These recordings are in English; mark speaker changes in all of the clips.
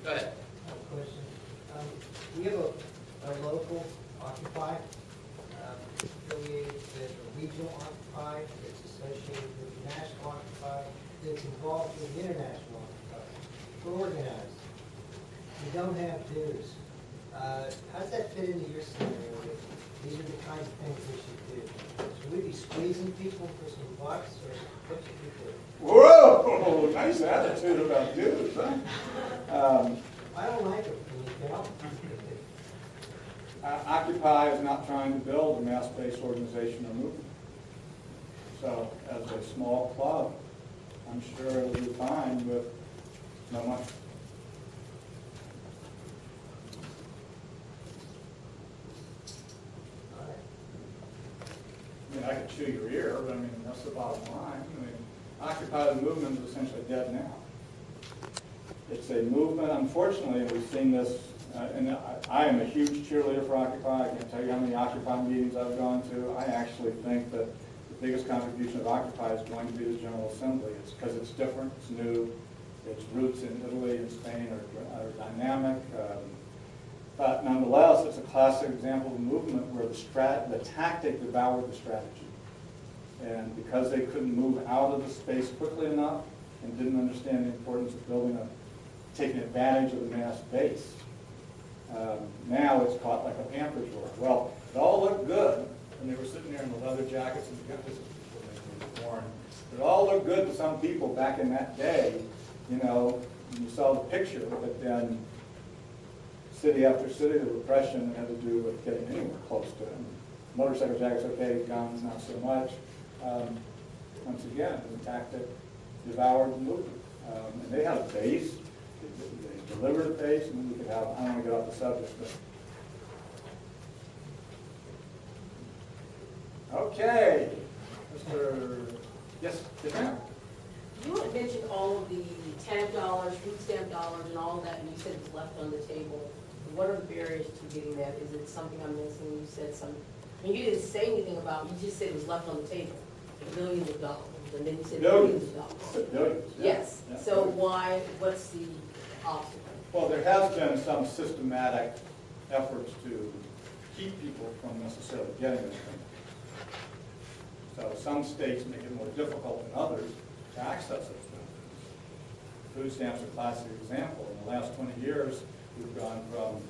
Speaker 1: Go ahead.
Speaker 2: I have a question. We have a local Occupy affiliated with a regional Occupy that's associated with the national Occupy that's involved with the international Occupy. We're organized. We don't have dues. How does that fit into your scenario? These are the kinds of things we should do. Should we be squeezing people for some bucks, or what should we do?
Speaker 3: Whoa, nice attitude about dudes, huh?
Speaker 2: I don't like it. Can you tell?
Speaker 3: Occupy is not trying to build a mass-based organization or movement. So, as a small club, I'm sure it'll be fine with no money. I mean, I could chew your ear, but I mean, that's the bottom line. I mean, Occupy the movement is essentially dead now. It's a movement, unfortunately, and we've seen this, and I am a huge cheerleader for Occupy. I can't tell you how many Occupy meetings I've gone to. I actually think that the biggest contribution of Occupy is going to be the General Assembly. It's because it's different, it's new, its roots in Italy and Spain are dynamic. But nonetheless, it's a classic example of a movement where the tactic devoured the strategy. And because they couldn't move out of the space quickly enough and didn't understand the importance of taking advantage of the mass base, now it's caught like a pamper's work. Well, it all looked good when they were sitting there in the leather jackets and the guns before they were born. It all looked good to some people back in that day, you know, when you saw the picture, but then city after city, the repression had to do with getting anywhere close to them. Motorcycle jackets, okay, guns, not so much. Once again, the tactic devoured the movement. And they had a base, they delivered a base, and we could have, I don't want to get off the subject, but. Okay, yes, ma'am.
Speaker 4: You had mentioned all of the TANF dollars, food stamp dollars, and all of that, and you said it's left on the table. What are the barriers to getting that? Is it something I'm missing? You said some, I mean, you didn't say anything about, you just said it was left on the table, billions of dollars, and then you said billions of dollars.
Speaker 3: Billions, yeah.
Speaker 4: Yes,
Speaker 3: Yeah.
Speaker 4: so why, what's the obstacle?
Speaker 3: Well, there has been some systematic efforts to keep people from necessarily getting this thing. So some states make it more difficult than others to access those benefits. Food stamps are a classic example. In the last 20 years, we've gone from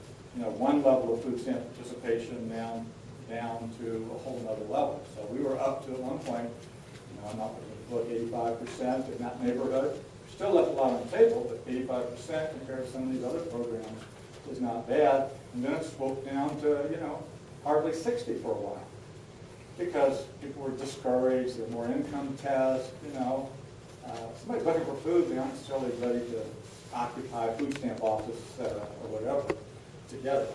Speaker 3: one level of food stamp participation down to a whole other level. So we were up to at one point, I'm not looking to look 85% in that neighborhood. Still left a lot on the table, but 85% compared to some of these other programs is not bad. And then it swooped down to hardly 60 for a while, because people were discouraged. There were more income tests. Somebody's looking for food, they aren't necessarily ready to occupy food stamp office or whatever together.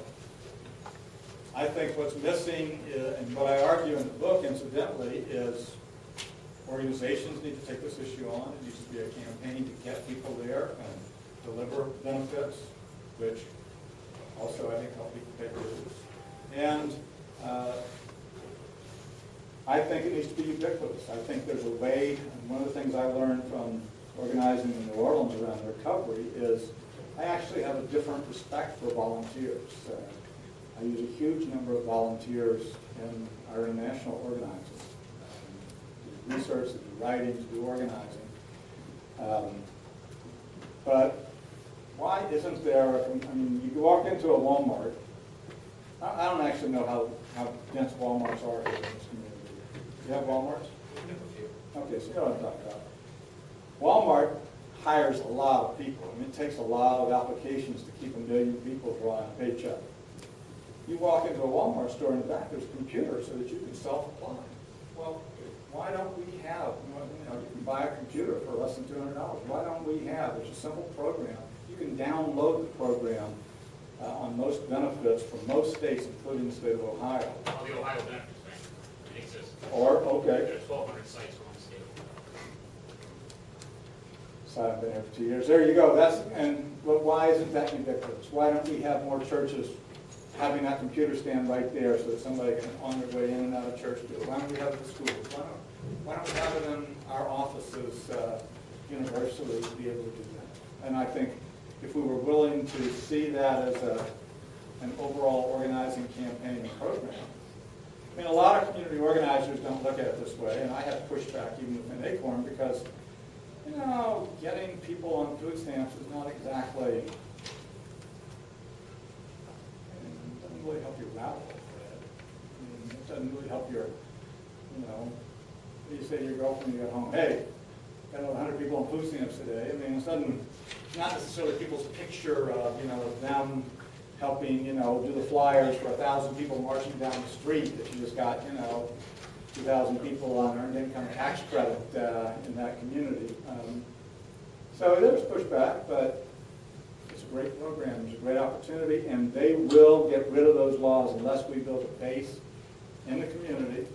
Speaker 3: I think what's missing, and what I argue in the book, incidentally, is organizations need to take this issue on. It needs to be a campaign to get people there and deliver benefits, which also I think help people pay their dues. And I think it needs to be ubiquitous. I think there's a way, and one of the things I learned from organizing in New Orleans around recovery is I actually have a different respect for volunteers. I use a huge number of volunteers in our international organizing. Do research, to do writing, to do organizing. But why isn't there, I mean, you walk into a Walmart. I don't actually know how dense Walmarts are here in this community. Do you have Walmarts? Okay, so you know what I'm talking about. Walmart hires a lot of people. I mean, it takes a lot of applications to keep 1 million people drawing a paycheck. You walk into a Walmart store in the back, there's a computer so that you can self-apply. Well, why don't we have, you can buy a computer for less than $200. Why don't we have, there's a simple program. You can download the program on most benefits from most states, including the state of Ohio.
Speaker 1: Well, the Ohio Benefits Bank, it exists.
Speaker 3: Or, okay.
Speaker 1: There's 1,200 sites around the state.
Speaker 3: So I've been here for 2 years. There you go. But why isn't that ubiquitous? Why don't we have more churches having that computer stand right there so that somebody can, on their way in and out of church, do it? Why don't we have it in schools? Why don't we have it in our offices universally to be able to do that? And I think if we were willing to see that as an overall organizing campaign and program. I mean, a lot of community organizers don't look at it this way, and I have pushback even within Acorn because, you know, getting people on food stamps is not exactly, it doesn't really help your ravel. It doesn't really help your, you know, you say to your girlfriend, you get home, hey, got 100 people on food stamps today. I mean, it's not necessarily people's picture of, you know, of them helping, you know, do the flyers for 1,000 people marching down the street that you just got, you know, 2,000 people on earned income tax credit in that community. So there's pushback, but it's a great program, it's a great opportunity, and they will get rid of those laws unless we build a base in the community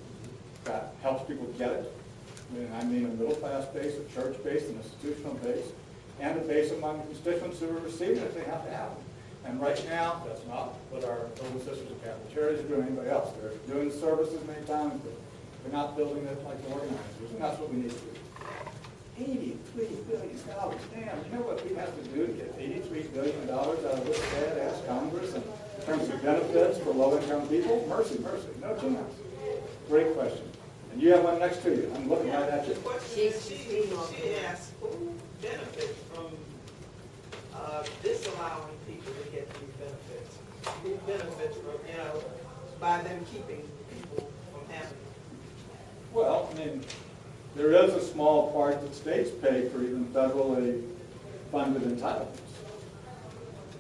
Speaker 3: that helps people get it. I mean a middle-class base, a church base, an institutional base, and a base among constituents who are receiving it if they have to have them. And right now, that's not what our Brothers and Sisters of Catholic Charities are doing, anybody else. They're doing services many times, but they're not building it like the organizers, and that's what we need to do. $83 billion. Damn, you know what we have to do to get $83 billion out of this badass Congress in terms of benefits for low-income people? Mercy, mercy, no chance. Great question. And you have one next to you. I'm looking right at you.
Speaker 5: The question is, she asked who benefits from disallowing people to get these benefits? Who benefits from, you know, by them keeping people from having them?
Speaker 3: Well, I mean, there is a small part that states pay for even federally funded entitlements.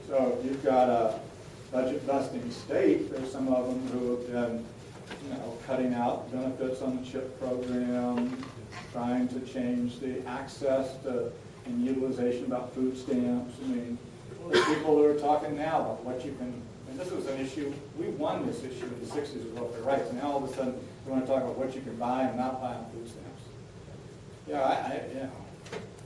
Speaker 3: So if you've got a budget-busting state, there's some of them who have been, you know, cutting out benefits on the CHIP program, trying to change the access to and utilization about food stamps. I mean, there's people who are talking now about what you can, and this was an issue, we won this issue in the 60s with welfare rights. Now all of a sudden, we want to talk about what you can buy and not buy on food stamps. Yeah, you know,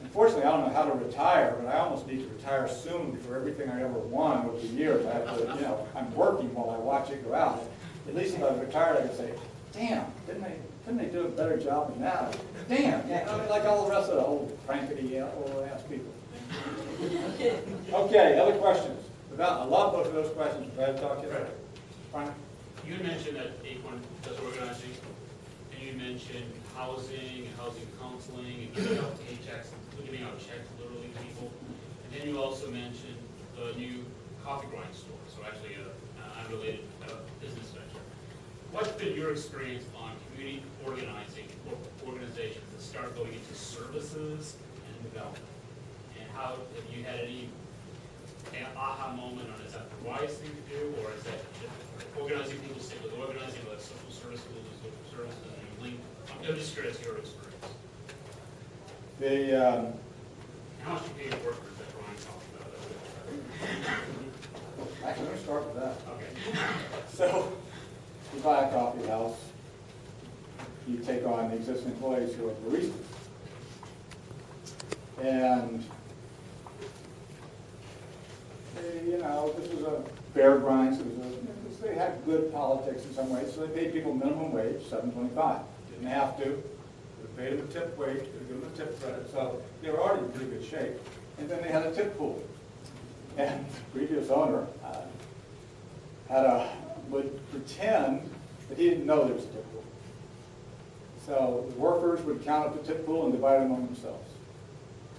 Speaker 3: unfortunately, I don't know how to retire, but I almost need to retire soon before everything I ever won over the years. I have to, you know, I'm working while I watch it go out. At least if I was retired, I could say, damn, couldn't they do a better job than that? Damn, you know, like all the rest of the old crankety old ass people. Okay, other questions? I love both of those questions. Glad to talk to you.
Speaker 1: Right.
Speaker 3: Frank?
Speaker 1: You had mentioned that Acorn does organizing, and you mentioned housing and housing counseling and giving out paychecks, giving out checks literally to people. And then you also mentioned the new coffee grind store, so actually an unrelated business venture. What's been your experience on community organizing or organizations that start going into services and development? And how have you had any aha moment on is that the wise thing to do, or is that organizing people stick with organizing like social service schools and social services and you link? I'm just curious your experience. How much do you pay your workers that Ryan talked about?
Speaker 3: Actually, let me start with that.
Speaker 1: Okay.
Speaker 3: So, you buy a coffee house, you take on the existing employees who are baristas. And you know, this was a fair grind, so they had good politics in some ways, so they paid people minimum wage, $7.25. Didn't have to. They paid them a tip wage, they give them a tip credit, so they were already in pretty good shape. And then they had a tip pool. And the previous owner would pretend that he didn't know there was a tip pool. So the workers would count up the tip pool and divide it among themselves.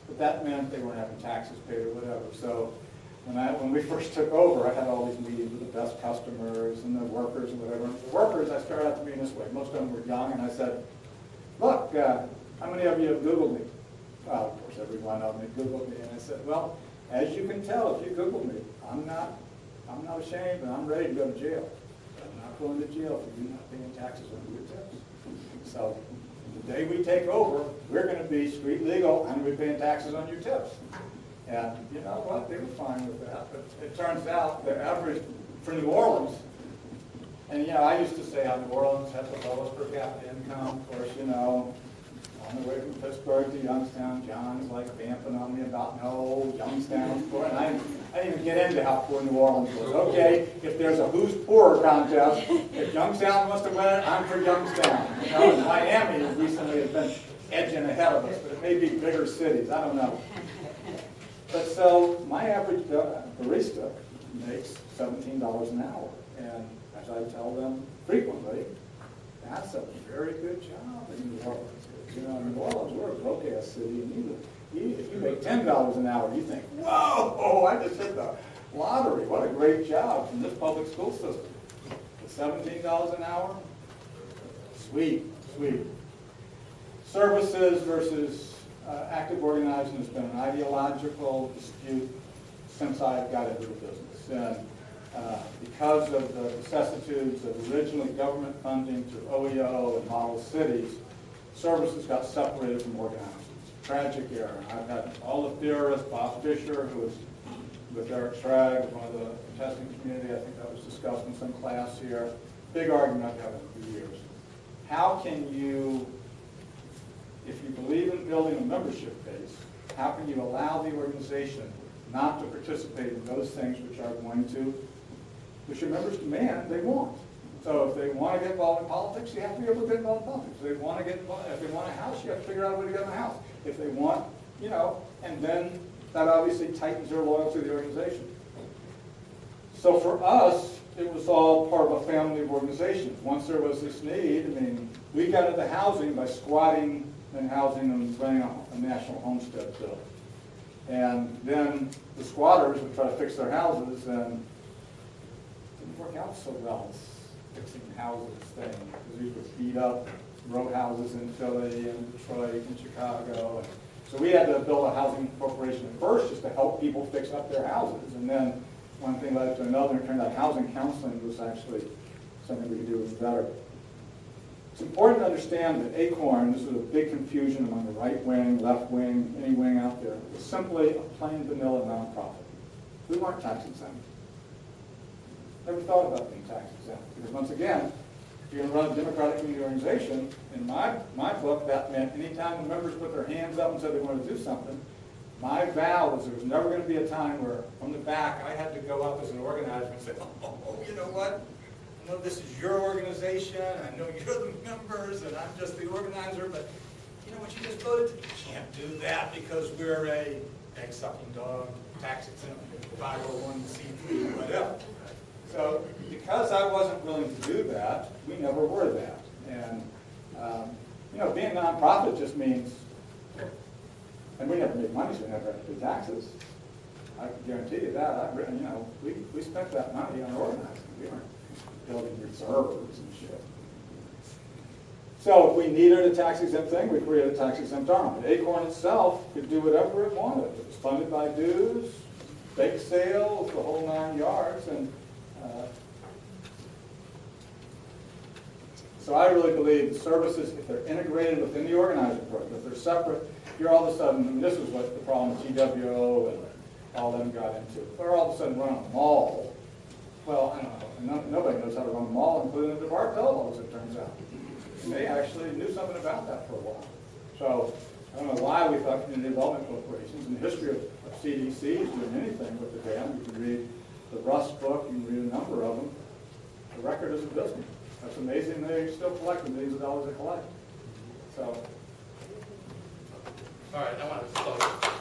Speaker 3: But that meant they weren't having taxes paid or whatever. So when we first took over, I had all these meetings with the best customers and the workers and whatever. And the workers, I started out the meeting this way. Most of them were young, and I said, look, how many of you have Googled me? Well, of course, every one of them had Googled me. And I said, well, as you can tell, if you Google me, I'm not ashamed, and I'm ready to go to jail. But I'm not going to jail for you not paying taxes on your tips. So the day we take over, we're going to be street legal, and we're paying taxes on your tips. And you know what? They were fine with that. But it turns out the average for New Orleans, and you know, I used to say how New Orleans has the lowest per capita income. Of course, you know, on the way from Pittsburgh to Youngstown, John's like vamping on me about no, Youngstown's poor. And I didn't even get into how poor New Orleans was. Okay, if there's a who's poorer contest, if Youngstown wants to win it, I'm for Youngstown. You know, and Miami recently has been edging ahead of us, but it may be bigger cities. I don't know. But so my average barista makes $17 an hour. And as I tell them frequently, that's a very good job in New Orleans. You know, in New Orleans, we're a broke-ass city, and if you make $10 an hour, you think, whoa, I just hit the lottery. What a great job from this public school system. But $17 an hour? Sweet, sweet. Services versus active organizing has been an ideological dispute since I got into the business. And because of the vicissitudes of originally government funding through OEO and model cities, services got separated from organizing. Tragic error. I've had all the theorists, Bob Fisher, who was with Eric Schrag, one of the testing community, I think that was discussed in some class here. Big argument I've had for years. How can you, if you believe in building a membership base, how can you allow the organization not to participate in those things which are going to, which your members demand they want? So if they want to get involved in politics, you have to be able to get involved in politics. If they want to get involved, if they want a house, you have to figure out a way to get in a house. If they want, you know, and then that obviously tightens their loyalty to the organization. So for us, it was all part of a family of organizations. Once there was this need, I mean, we got into housing by squatting and housing and running a national homestead bill. And then the squatters would try to fix their houses, and it didn't work out so well, this fixing houses thing, because these were beat up row houses in Philly and Detroit and Chicago. And so we had to build a housing corporation at first just to help people fix up their houses. And then one thing led to another, and it turned out housing counseling was actually something we could do even better. It's important to understand that ACORN, this was a big confusion among the right wing, left wing, any wing out there, was simply a plain vanilla nonprofit. We weren't tax exempt. Never thought about being tax exempt. Because once again, if you're going to run a democratic community organization, in my book, that meant anytime the members put their hands up and said they wanted to do something, my vow was there was never going to be a time where, from the back, I had to go up as an organizer and say, oh, you know what? I know this is your organization, I know you're the members, and I'm just the organizer, but you know what you just voted? You can't do that because we're a egg-sucking dog, tax exempt, 501c3, whatever. So because I wasn't willing to do that, we never were that. And you know, being a nonprofit just means, and we never made money, so we never had to pay taxes. I can guarantee you that. You know, we spent that money on organizing. We weren't building reserves and shit. So if we needed a tax-exempt thing, we created a tax-exempt arm. But ACORN itself could do whatever it wanted. It was funded by dues, bake sales, the whole 9 yards. And so I really believe the services, if they're integrated within the organizing program, if they're separate, you're all of a sudden, and this is what the problem with GWO and all them got into. They're all of a sudden running a mall. Well, I don't know, nobody knows how to run a mall, including the departmental, as it turns out. And they actually knew something about that for a while. So I don't know why we thought community development corporations, in the history of CDCs doing anything with the dam. You can read the Rust book, you can read a number of them. The record is abysmal. That's amazing they still collect the millions of dollars they collect. So.
Speaker 1: All right, I want to close.